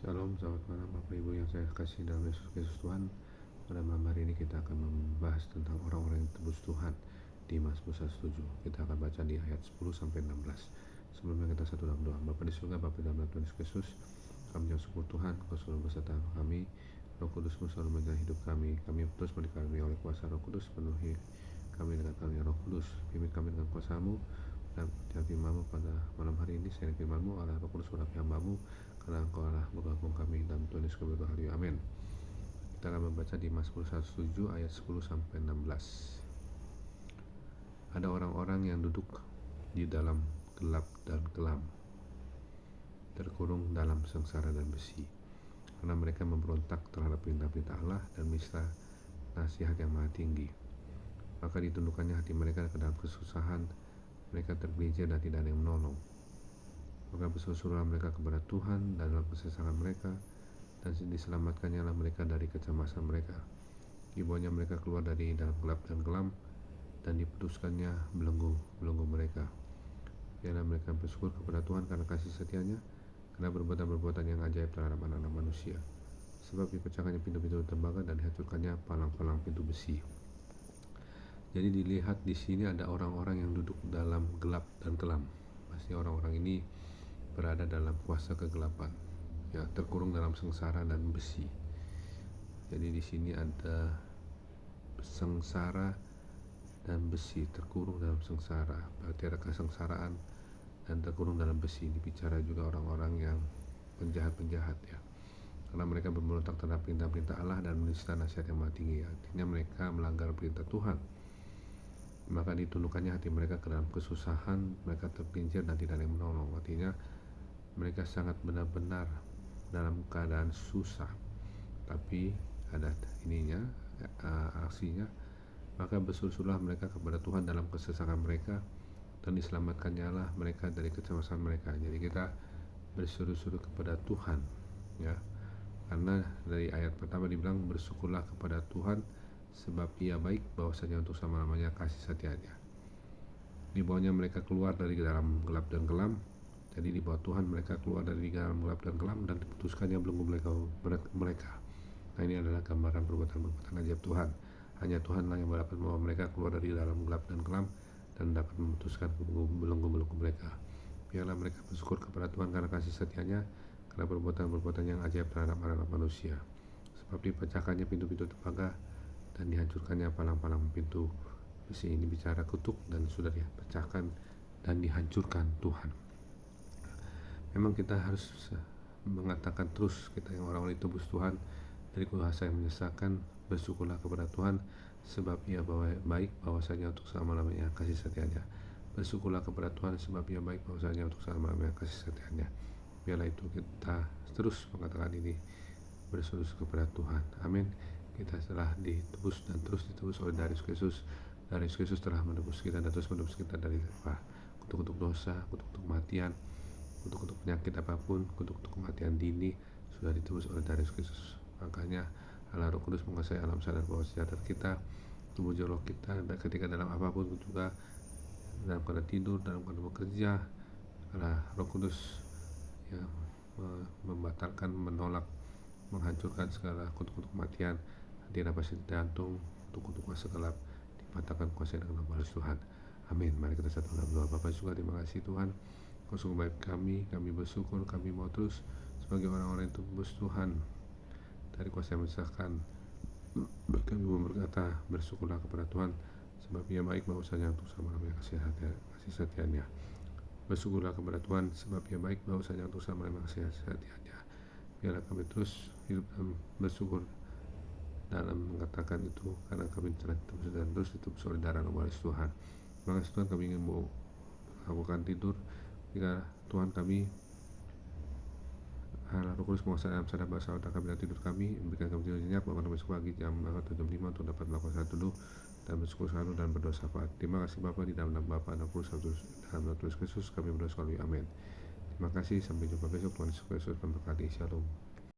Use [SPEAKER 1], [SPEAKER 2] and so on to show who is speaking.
[SPEAKER 1] Salam, selamat malam Bapak Ibu yang saya kasih dalam Yesus Kristus Tuhan. Pada malam hari ini kita akan membahas tentang orang-orang yang tebus Tuhan di Mazmur 107. Kita akan baca di ayat 10 sampai 16. Sebelumnya kita satu dalam doa. Bapa di surga, Bapa dalam nama Tuhan Yesus Kristus, kami syukur Tuhan, Kau selalu beserta kami. Roh Kudus-Mu selalu menjalani hidup kami. Kami terus dikaruniai oleh kuasa Roh Kudus. Penuhi kami dengan karunia Roh Kudus. Pimpin kami dengan kuasa-Mu dan firman-Mu pada malam hari ini. Saya firman-Mu Allah Roh Kudus urapi hamba-Mu, karena Engkau Allah menggabung kami dalam Tuhan Yesus Kristus. Haleluya, amin. Kita akan membaca di Mazmur 107 ayat 10 sampai 16. Ada orang-orang yang duduk di dalam gelap dan kelam, terkurung dalam sengsara dan besi, karena mereka memberontak terhadap perintah-perintah Allah dan misra nasihat yang maha tinggi. Maka ditundukkannya hati mereka ke dalam kesusahan, mereka tergelincir dan tidak ada yang menolong. Maka berseru-serulah mereka kepada Tuhan dalam kesesakan mereka, dan diselamatkannya lah mereka dari kecemasan mereka. Dibawanya mereka keluar dari dalam gelap dan kelam, dan diputuskannya belenggu-belenggu mereka. Biarlah mereka bersyukur kepada Tuhan karena kasih setianya, karena perbuatan-perbuatan yang ajaib terhadap anak-anak manusia. Sebab dipecahkannya pintu-pintu tembaga dan dihancurkannya palang-palang pintu besi. Jadi dilihat di sini ada orang-orang yang duduk dalam gelap dan kelam. Pasti orang-orang ini berada dalam kuasa kegelapan, ya, terkurung dalam sengsara dan besi. Jadi di sini ada sengsara dan besi, terkurung dalam sengsara, berarti ada kesengsaraan, dan terkurung dalam besi. Ini bicara juga orang-orang yang penjahat-penjahat, ya, karena mereka memberontak terhadap perintah-perintah Allah dan menista nasihat yang maha tinggi. Artinya mereka melanggar perintah Tuhan. Maka ditundukkannya hati mereka ke dalam kesusahan, mereka tergelincir dan tidak ada yang menolong. Artinya mereka sangat benar-benar dalam keadaan susah, tapi ada ininya, aksinya. Maka berseru-serulah mereka kepada Tuhan dalam kesesakan mereka, dan diselamatkannya lah mereka dari kecemasan mereka. Jadi kita berseru-seru kepada Tuhan, ya, karena dari ayat pertama dibilang bersyukurlah kepada Tuhan sebab Ia baik, bahwasanya untuk selama-lamanya kasih setianya. Di bawahnya mereka keluar dari dalam gelap dan kelam. Jadi di bawah Tuhan mereka keluar dari dalam gelap dan kelam, dan diputuskannya belenggu mereka. Nah, ini adalah gambaran perbuatan-perbuatan ajaib Tuhan. Hanya Tuhanlah yang dapat membawa mereka keluar dari dalam gelap dan kelam, dan dapat memutuskan belenggu-belenggu mereka. Biarlah mereka bersyukur kepada Tuhan karena kasih setianya, karena perbuatan-perbuatan yang ajaib terhadap anak-anak manusia. Sebab dipecahkannya pintu-pintu tembaga dan dihancurkannya palang-palang pintu besi. Ini bicara kutuk dan sudah dipecahkan dan dihancurkan Tuhan. Memang kita harus mengatakan terus, kita yang orang-orang itu tebus Tuhan dari kuasa yang menyesakan, bersyukurlah kepada Tuhan sebab Ia baik, bahwasanya untuk selama-lamanya kasih setianya. Bersyukurlah kepada Tuhan sebab Ia baik, bahwasanya untuk selama-lamanya kasih setianya. Biarlah itu kita terus mengatakan ini, bersyukur kepada Tuhan. Amin. Kita telah ditebus dan terus ditebus oleh Yesus Kristus. Yesus Kristus telah menebus kita dan terus menebus kita dari kutuk-kutuk dosa, kutuk-kutuk kematian, kutuk-kutuk penyakit apapun, kutuk-kutuk kematian dini sudah ditebus oleh Yesus Kristus. Makanya Allah Roh Kudus menguasai alam sadar bawah sadar kita, tubuh roh kita, dan ketika dalam apapun juga, dalam keadaan tidur, dalam keadaan bekerja, Allah Roh Kudus yang membatalkan, menolak, menghancurkan segala kutuk-kutuk kematian, tidak pasti jantung, kutuk-kutuk kuasa gelap, dipatahkan kuasa dengan nama Tuhan. Amin. Mari kita satu dalam doa. Bapa juga terima kasih Tuhan, Kau sungguh baik kami bersyukur, kami mau terus sebagai orang-orang yang tebus Tuhan dari kuasa yang menyesakan. Kami mau berkata, bersyukurlah kepada Tuhan sebab Ia baik, bahwasanya untuk selama-lamanya kasih setianya. Bersyukurlah kepada Tuhan sebab Ia baik, bahwasanya untuk selama-lamanya kasih setianya. Biarlah kami terus hidup dan bersyukur dalam mengatakan itu, karena kami telah terus ditebus oleh darah Kristus Tuhan. Terima kasih Tuhan, kami ingin melakukan tidur jika Tuhan kami Allah Roh Kudus menguasai dalam sadar bahasa otak kami dan tidur kami, memberikan kami tidur nyenyak, bangun besok pagi jam 4 atau jam 5 untuk dapat melakukan saat dulu dan bersyukur selalu dan berdoa syafaat. Terima kasih Bapa, di dalam nama Bapa dan Putra dalam nama Tuhan Yesus Kristus kami berdoa sekali, amin. Terima kasih, sampai jumpa besok. Tuhan Yesus Kristus memberkati. Shalom.